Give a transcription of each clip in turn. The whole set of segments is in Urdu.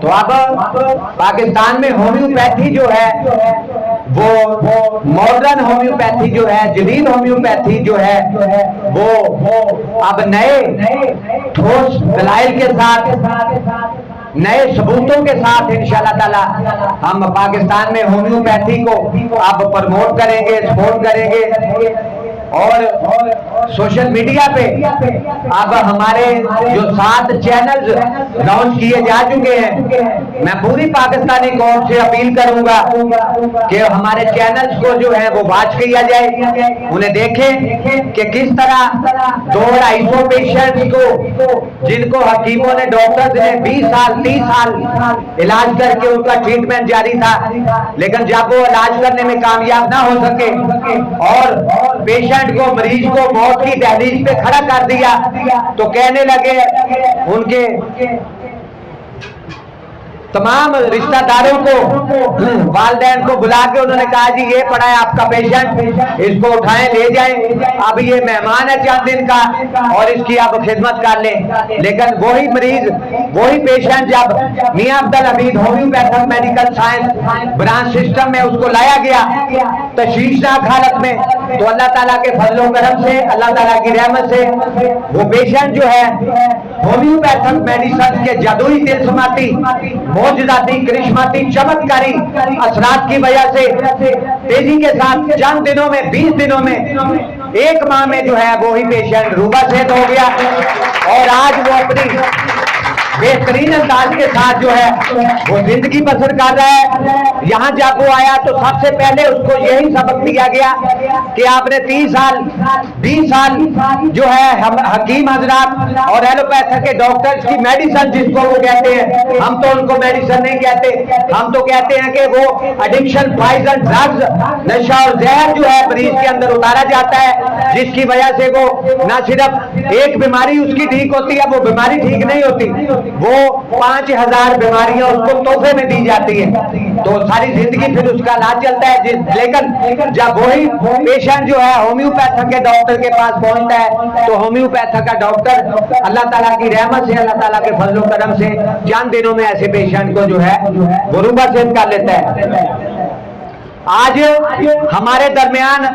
تو اب پاکستان میں ہومیوپیتھی جو ہے وہ ماڈرن ہومیوپیتھی جو ہے، جدید ہومیوپیتھی جو ہے وہ اب نئے ٹھوس دلائل کے ساتھ، نئے ثبوتوں کے ساتھ انشاءاللہ تعالی ہم پاکستان میں ہومیوپیتھی کو اب پروموٹ کریں گے، سپورٹ کریں گے۔ اور سوشل میڈیا پہ اب ہمارے جو 7 چینلز لانچ کیے جا چکے ہیں، میں پوری پاکستانی قوم سے اپیل کروں گا کہ ہمارے چینلز کو جو ہے وہ واچ کیا جائے، انہیں دیکھیں کہ کس طرح 200-250 پیشنٹس کو، جن کو حکیموں نے، ڈاکٹرز نے 20 سال 30 سال علاج کر کے ان کا ٹریٹمنٹ جاری تھا، لیکن جب وہ علاج کرنے میں کامیاب نہ ہو سکے اور پیشنٹ کو، مریض کو موت کی دہلیز پہ کھڑا کر دیا، تو کہنے لگے ان کے تمام رشتہ داروں کو، والدین کو بلا کے انہوں نے کہا جی یہ پڑا ہے آپ کا پیشنٹ، اس کو اٹھائیں لے جائیں، اب یہ مہمان ہے چند دن کا اور اس کی آپ خدمت کر لیں۔ لیکن وہی مریض، وہی پیشنٹ جب Mian Abdul Hamid homeopathic medical science branch system میں اس کو لایا گیا تشویشناک حالت میں، تو اللہ تعالیٰ کے فضل و کرم سے، اللہ تعالیٰ کی رحمت سے وہ پیشنٹ جو ہے ہومیوپیتھک میڈیسن کے جادوئی تلسماتی، معجزاتی، کرشماتی، چمتکاری اثرات کی وجہ سے تیزی کے ساتھ چند دنوں میں، 20 دنوں میں، 1 ماہ میں جو ہے وہی پیشنٹ روبہ صحت ہو گیا، اور آج وہ اپنی بہترین انداز کے ساتھ جو ہے وہ زندگی بسر کر رہا ہے۔ یہاں جب وہ آیا تو سب سے پہلے اس کو یہی سبق دیا گیا کہ آپ نے 30 سال 20 سال جو ہے حکیم حضرات اور ایلوپیتھک کے ڈاکٹرز کی میڈیسن، جس کو وہ کہتے ہیں، ہم تو ان کو میڈیسن نہیں کہتے، ہم تو کہتے ہیں کہ وہ ایڈکشن، پوائزن، ڈرگز، نشہ اور زہر جو ہے مریض کے اندر اتارا جاتا ہے، جس کی وجہ سے وہ نہ صرف ایک بیماری اس کی ٹھیک ہوتی ہے، وہ بیماری ٹھیک نہیں ہوتی، وہ 5000 بیماریاں اس کو تحفے میں دی جاتی ہیں، تو ساری زندگی پھر اس کا علاج چلتا ہے۔ لیکن جب وہی پیشنٹ جو ہے ہومیوپیتھک کے ڈاکٹر کے پاس پہنچتا ہے تو ہومیوپیتھک کا ڈاکٹر اللہ تعالیٰ کی رحمت سے، اللہ تعالیٰ کے فضل و کرم سے چند دنوں میں ایسے پیشنٹ کو جو ہے وہ روبہ صحت کر لیتا ہے۔ آج ہمارے درمیان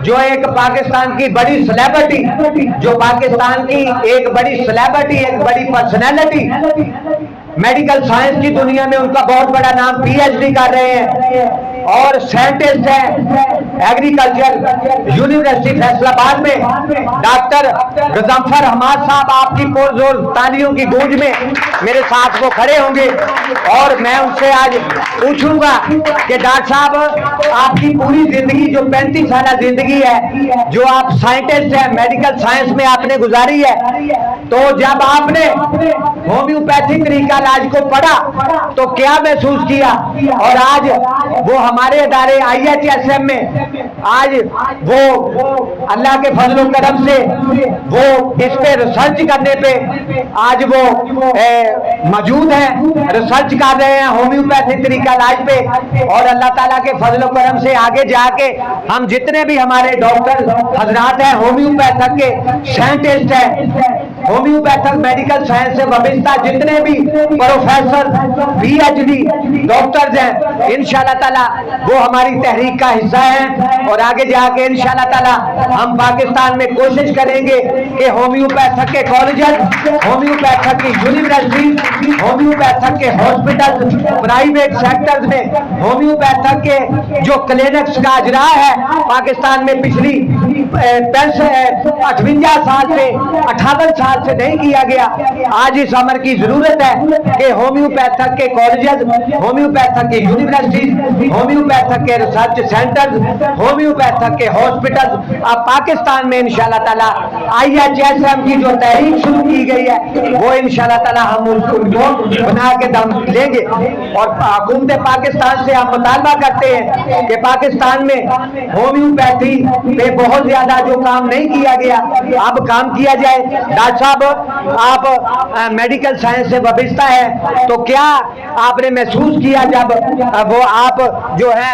جو ایک پاکستان کی بڑی سلیبریٹی، جو پاکستان کی ایک بڑی سلیبریٹی، ایک بڑی پرسنالٹی، میڈیکل سائنس کی دنیا میں ان کا بہت بڑا نام، پی ایچ ڈی کر رہے ہیں اور سائنٹسٹ ہیں ایگریکلچر یونیورسٹی فیصل آباد میں، ڈاکٹر غضنفر حماد صاحب آپ کی پرزور تالیوں کی گونج میں میرے ساتھ وہ کھڑے ہوں گے، اور میں ان سے آج پوچھوں گا کہ ڈاکٹر صاحب آپ کی پوری زندگی جو 35 سالہ زندگی ہے، جو آپ سائنٹسٹ ہیں، میڈیکل سائنس میں آپ نے گزاری ہے، تو جب آپ نے ہومیوپیتھی طریقہ علاج کو پڑھا تو کیا محسوس کیا؟ اور آج وہ ہمارے ادارے IHSM میں آج وہ اللہ کے فضل و کرم سے وہ اس پہ ریسرچ کرنے پہ آج وہ موجود ہیں، ریسرچ کر رہے ہیں ہومیوپیتھی طریقہ علاج پہ، اور اللہ تعالیٰ کے فضل و کرم سے آگے جا کے ہم جتنے بھی ہمارے ڈاکٹر حضرات ہیں، ہومیوپیتھک کے سائنٹسٹ ہیں، ہومیوپیتھک میڈیکل سائنس سے وابستہ جتنے بھی پروفیسر، PhD ڈاکٹرز ہیں، انشاءاللہ تعالیٰ وہ ہماری تحریک کا حصہ ہیں، اور آگے جا کے انشاءاللہ تعالیٰ ہم پاکستان میں کوشش کریں گے کہ ہومیوپیتھک کے کالجز، ہومیوپیتھک کی یونیورسٹی، ہومیوپیتھک کے ہاسپٹل، پرائیویٹ سیکٹرز میں ہومیوپیتھک کے جو کلینکس کا اجرا ہے پاکستان میں پچھلی 58 سال سے 58 سال سے نہیں کیا گیا، آج اس امر کی ضرورت ہے کہ ہومیوپیتھک کے کالجز، ہومیوپیتھک کی یونیورسٹیز، ہومیوپیتھک کے ریسرچ سینٹرز، ہومیوپیتھک کے ہاسپٹل اب پاکستان میں انشاءاللہ تعالیٰ IHSM کی جو تحریک شروع کی گئی ہے وہ انشاءاللہ تعالیٰ ہم ان کو بنا کے دم لیں گے، اور حکومت پاکستان سے ہم مطالبہ کرتے ہیں کہ پاکستان میں ہومیوپیتھی پہ بہت زیادہ جو کام نہیں کیا گیا اب کام کیا جائے۔ ڈاکٹر صاحب آپ میڈیکل سائنس سے وابستہ ہے، تو کیا آپ نے محسوس کیا جب وہ آپ جو ہے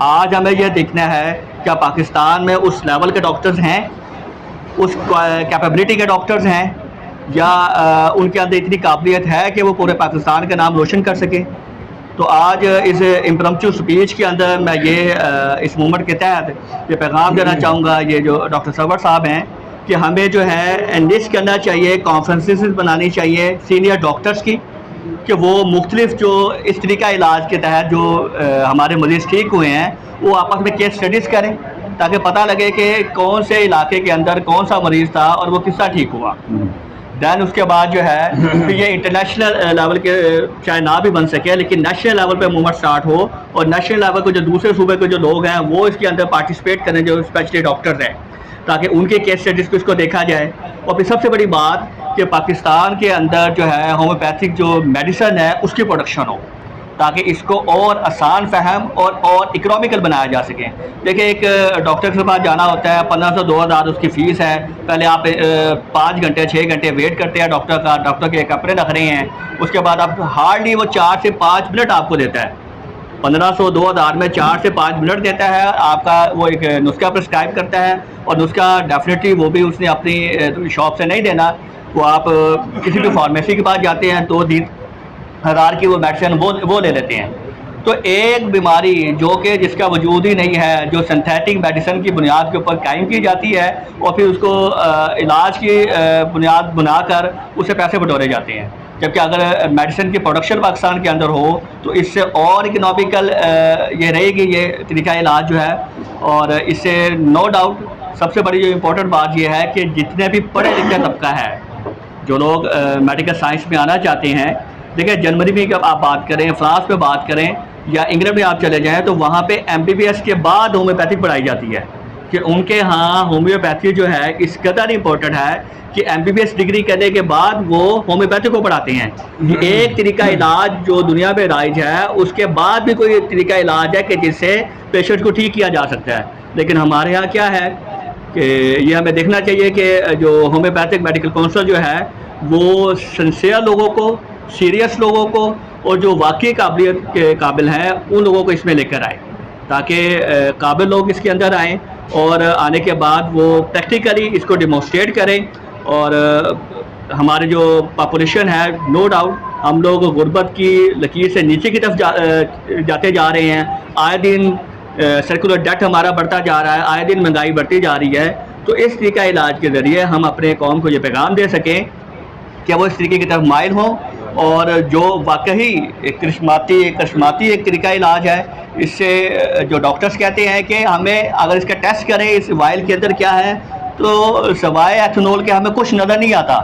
آج ہمیں یہ دیکھنا ہے کیا پاکستان میں اس لیول کے ڈاکٹرز ہیں, اس کیپیبلٹی کے ڈاکٹرز ہیں, یا ان کے اندر اتنی قابلیت ہے کہ وہ پورے پاکستان کا نام روشن کر سکیں. تو آج اس امپرمپچو سپیچ کے اندر میں یہ اس موومنٹ کے تحت یہ پیغام دینا چاہوں گا, یہ جو ڈاکٹر سرور صاحب ہیں, کہ ہمیں جو ہے انلسٹ کرنا چاہیے, کانفرنسز بنانی چاہیے سینئر ڈاکٹرز کی, کہ وہ مختلف جو اس طریقہ علاج کے تحت جو ہمارے مریض ٹھیک ہوئے ہیں وہ آپس میں کیس اسٹڈیز کریں, تاکہ پتہ لگے کہ کون سے علاقے کے اندر کون سا مریض تھا اور وہ کس طرح ٹھیک ہوا. دین اس کے بعد جو ہے کہ یہ انٹرنیشنل لیول کے چاہے نہ بھی بن سکے, لیکن نیشنل لیول پہ موومنٹ سٹارٹ ہو, اور نیشنل لیول کو جو دوسرے صوبے کے جو لوگ ہیں وہ اس کے اندر پارٹیسپیٹ کریں, جو اسپیشلی ڈاکٹرز ہیں, تاکہ ان کے کیس اسٹڈیز کو اس کو دیکھا جائے. اور پھر سب سے بڑی بات کہ پاکستان کے اندر جو ہے ہومیوپیتھک جو میڈیسن ہے اس کی پروڈکشن ہو, تاکہ اس کو اور آسان فہم اور اکنامیکل بنایا جا سکے. دیکھیں ایک ڈاکٹر کے پاس جانا ہوتا ہے, 1500-2000 اس کی فیس ہے, پہلے آپ 5 گھنٹے 6 گھنٹے ویٹ کرتے ہیں ڈاکٹر کا, ڈاکٹر کے کپڑے رکھ رہے ہیں, اس کے بعد آپ ہارڈلی وہ 4 سے 5 منٹ آپ کو دیتا ہے, 1500-2000 میں 4 سے 5 منٹ دیتا ہے آپ کا, وہ ایک نسخہ پرسکرائب کرتا ہے, اور نسخہ ڈیفینیٹلی وہ بھی اس نے اپنی شاپ سے نہیں دینا, وہ آپ کسی بھی فارمیسی کے پاس جاتے ہیں 2,000 کی وہ میڈیسن وہ لے لیتے ہیں. تو ایک بیماری جو کہ جس کا وجود ہی نہیں ہے, جو سنتھیٹک میڈیسن کی بنیاد کے اوپر قائم کی جاتی ہے, اور پھر اس کو علاج کی بنیاد بنا کر اسے پیسے بٹورے جاتے ہیں. جبکہ اگر میڈیسن کی پروڈکشن پاکستان کے اندر ہو تو اس سے اور اکنامیکل یہ رہے گی یہ طریقہ علاج جو ہے. اور اس سے نو ڈاؤٹ سب سے بڑی جو امپورٹنٹ بات یہ ہے کہ جتنے بھی پڑھے لکھے طبقہ ہے, جو لوگ میڈیکل سائنس میں آنا چاہتے ہیں, دیکھیں جرمنی میں جب آپ بات کریں, فرانس میں بات کریں, یا انگلینڈ میں آپ چلے جائیں, تو وہاں پہ MBBS کے بعد ہومیوپیتھک پڑھائی جاتی ہے, کہ ان کے ہاں ہومیوپیتھی جو ہے اس قدر امپورٹنٹ ہے کہ MBBS ڈگری کرنے کے بعد وہ ہومیوپیتھی کو پڑھاتے ہیں. ایک طریقہ علاج جو دنیا میں رائج ہے اس کے بعد بھی کوئی طریقہ علاج ہے کہ جس سے پیشنٹ کو ٹھیک کیا جا سکتا ہے. لیکن ہمارے ہاں کیا ہے کہ یہ ہمیں دیکھنا چاہیے کہ جو ہومیوپیتھک میڈیکل کونسل جو ہے وہ سنسیئر لوگوں کو, سیریس لوگوں کو, اور جو واقعی قابلیت کے قابل ہیں ان لوگوں کو اس میں لے کر آئے, تاکہ قابل لوگ اس کے اندر آئیں, اور آنے کے بعد وہ پریکٹیکلی اس کو ڈیمونسٹریٹ کریں. اور ہمارے جو پاپولیشن ہے, نو ڈاؤٹ ہم لوگ غربت کی لکیر سے نیچے کی طرف جاتے جا رہے ہیں. آئے دن سرکولر ڈیٹ ہمارا بڑھتا جا رہا ہے, آئے دن مہنگائی بڑھتی جا رہی ہے. تو اس طریقہ علاج کے ذریعے ہم اپنے قوم کو یہ پیغام دے سکیں کہ وہ اس طریقے کی طرف مائل ہوں, اور جو واقعی کرشماتی ایک طریقہ علاج ہے, اس سے جو ڈاکٹرز کہتے ہیں کہ ہمیں اگر اس کا ٹیسٹ کریں اس وائل کے اندر کیا ہے, تو سوائے ایتھنول کے ہمیں کچھ نظر نہیں آتا,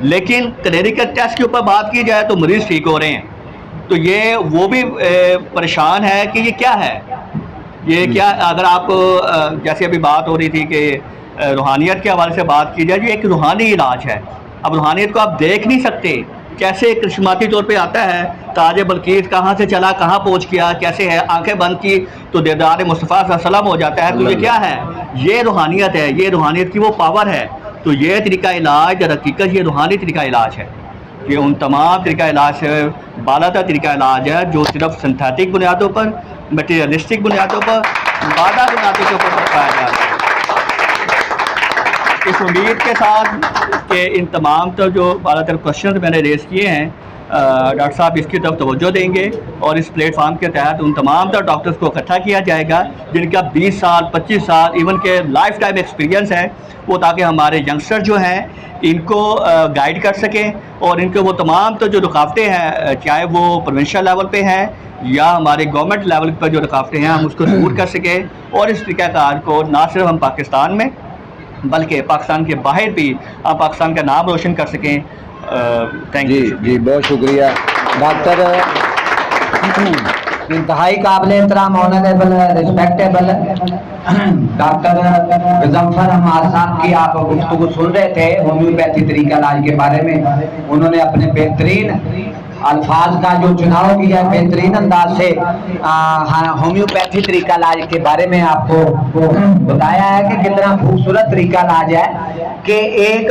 لیکن کلینیکل ٹیسٹ کے اوپر بات کی جائے تو مریض ٹھیک ہو رہے ہیں. تو یہ وہ بھی پریشان ہے کہ یہ کیا ہے, یہ کیا. اگر آپ جیسے ابھی بات ہو رہی تھی کہ روحانیت کے حوالے سے بات کی جائے, جو ایک روحانی علاج ہے. اب روحانیت کو آپ دیکھ نہیں سکتے, کیسے کرشماتی طور پہ آتا ہے, تاج بلقیس کہاں سے چلا کہاں پہنچ گیا, کیسے ہے, آنکھیں بند کی تو دیدار مصطفیٰ صلی اللہ علیہ وسلم ہو جاتا ہے. تو یہ کیا ہے, یہ روحانیت ہے, یہ روحانیت کی وہ پاور ہے. تو یہ طریقہ علاج در حقیقت یہ روحانی طریقہ علاج ہے. یہ ان تمام طریقہ علاج سے بالا تر طریقہ علاج ہے جو صرف سنتھیٹک بنیادوں پر, مٹیریلسٹک بنیادوں پر, مادہ بنیادوں کے اوپر پایا جاتا ہے. اس امید کے ساتھ کہ ان تمام تر جو بالا تر کوشچنز میں نے ریز کیے ہیں, ڈاکٹر صاحب اس کی طرف توجہ دیں گے, اور اس پلیٹ فارم کے تحت ان تمام تر ڈاکٹرز کو اکٹھا کیا جائے گا جن کا 20 سال 25 سال ایون کے لائف ٹائم ایکسپیرینس ہے, وہ تاکہ ہمارے ینگسٹر جو ہیں ان کو گائیڈ کر سکیں, اور ان کے وہ تمام تو جو رکاوٹیں ہیں, چاہے وہ پروونشل لیول پہ ہیں یا ہمارے گورنمنٹ لیول پر جو رکاوٹیں ہیں, ہم اس کو دور کر سکیں, اور اس طریقہ کار کو نہ صرف ہم پاکستان میں بلکہ پاکستان کے باہر بھی ہم پاکستان کا نام روشن کر سکیں. Thank you. جی بہت شکریہ ڈاکٹر, انتہائی قابل احترام honourable respectable doctor Ghazanfar Hammad صاحب کی آپ گفتگو سن رہے تھے ہومیوپیتھی طریقہ علاج کے بارے میں. انہوں نے اپنے بہترین الفاظ کا جو چناؤ کیا ہے, بہترین انداز سے ہومیوپیتھی طریقہ علاج کے بارے میں آپ کو بتایا ہے کہ کتنا خوبصورت طریقہ علاج ہے کہ ایک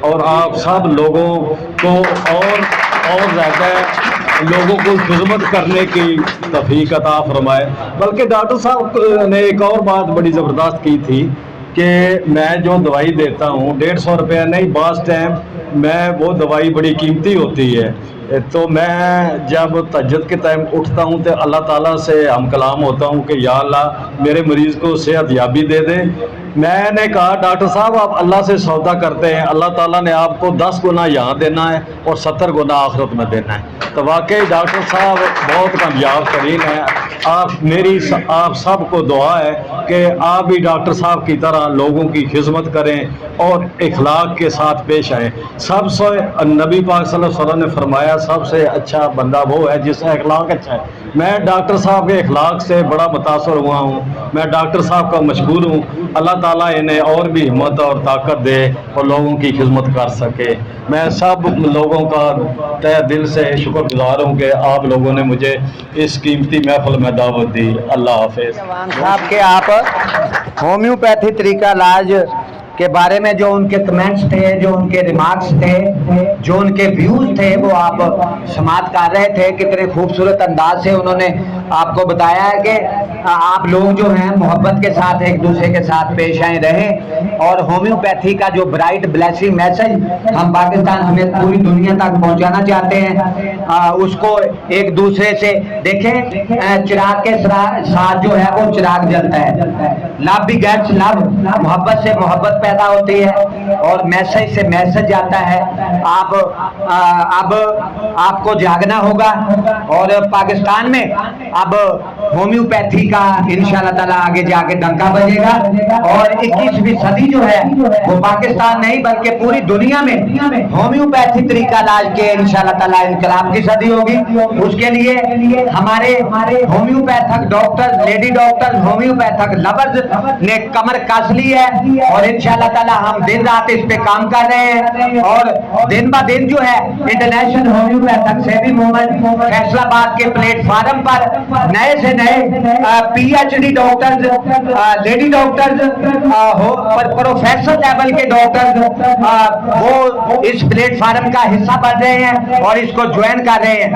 اور آپ سب لوگوں کو اور زیادہ لوگوں کو خدمت کرنے کی توفیق عطا فرمائے. بلکہ ڈاکٹر صاحب نے ایک اور بات بڑی زبردست کی تھی کہ میں جو دوائی دیتا ہوں 150 روپیہ نہیں، بعض ٹائم میں وہ دوائی بڑی قیمتی ہوتی ہے، تو میں جب تہجد کے ٹائم اٹھتا ہوں تو اللہ تعالیٰ سے ہم کلام ہوتا ہوں کہ یا اللہ میرے مریض کو صحت یابی دے دے. میں نے کہا ڈاکٹر صاحب آپ اللہ سے سودا کرتے ہیں، اللہ تعالیٰ نے آپ کو 10 گنا یہاں دینا ہے اور 70 گنا آخرت میں دینا ہے. تو واقعی ڈاکٹر صاحب بہت کامیاب ترین ہیں. آپ سب کو دعا ہے کہ آپ بھی ڈاکٹر صاحب کی طرح لوگوں کی خدمت کریں اور اخلاق کے ساتھ پیش آئیں. سب سے نبی پاک صلی اللہ علیہ وسلم نے فرمایا سب سے اچھا بندہ وہ ہے جس کا اخلاق اچھا ہے. میں ڈاکٹر صاحب کے اخلاق سے بڑا متاثر ہوا ہوں. میں ڈاکٹر صاحب کا مشغول ہوں. اللہ تعالیٰ انہیں اور بھی ہمت اور طاقت دے اور لوگوں کی خدمت کر سکے. میں سب لوگوں کا تہ دل سے شکر گزار ہوں کہ آپ لوگوں نے مجھے اس قیمتی محفل میں دعوت دی. اللہ حافظ. صاحب کے آپ ہومیوپیتھی طریقہ علاج کے بارے میں جو ان کے کمنٹس تھے، جو ان کے ریمارکس تھے، جو ان کے ویوز تھے، وہ آپ سماعت کر رہے تھے. کتنے خوبصورت انداز سے انہوں نے آپ کو بتایا ہے کہ آپ لوگ جو ہیں محبت کے ساتھ ایک دوسرے کے ساتھ پیش آئیں رہیں، اور ہومیوپیتھی کا جو برائٹ بلیسنگ میسج ہم پاکستان ہمیں پوری دنیا تک پہنچانا چاہتے ہیں، اس کو ایک دوسرے سے دیکھیں. چراغ کے ساتھ جو ہے وہ چراغ جلتا ہے. لو بیگیٹس لو، محبت سے محبت پیدا ہوتی ہے اور میسج سے میسج آتا ہے. اب آپ کو جاگنا ہوگا اور پاکستان میں اب ہومیوپیتھی کا انشاءاللہ تعالیٰ آگے جا کے ڈنکا بجے گا، اور 21ویں صدی جو ہے وہ پاکستان نہیں بلکہ پوری دنیا میں ہومیوپیتھی طریقہ علاج کے انشاءاللہ تعالیٰ انقلاب کی صدی ہوگی. اس کے لیے ہمارے homeopathic doctor, lady doctor, homeopathic lovers نے کمر کس لی ہے، اور انشاءاللہ تعالیٰ ہم دن رات اس پہ کام کر رہے ہیں. اور دن با دن جو ہے انٹرنیشنل ہومیوپیتھک سیوی موومنٹ فیصلہ آباد کے پلیٹ فارم پر نئے سے نئے PhD doctors, lady doctors, professor level کے ڈاکٹرز وہ اس پلیٹ فارم کا حصہ بن رہے ہیں اور اس کو جوائن کر رہے ہیں.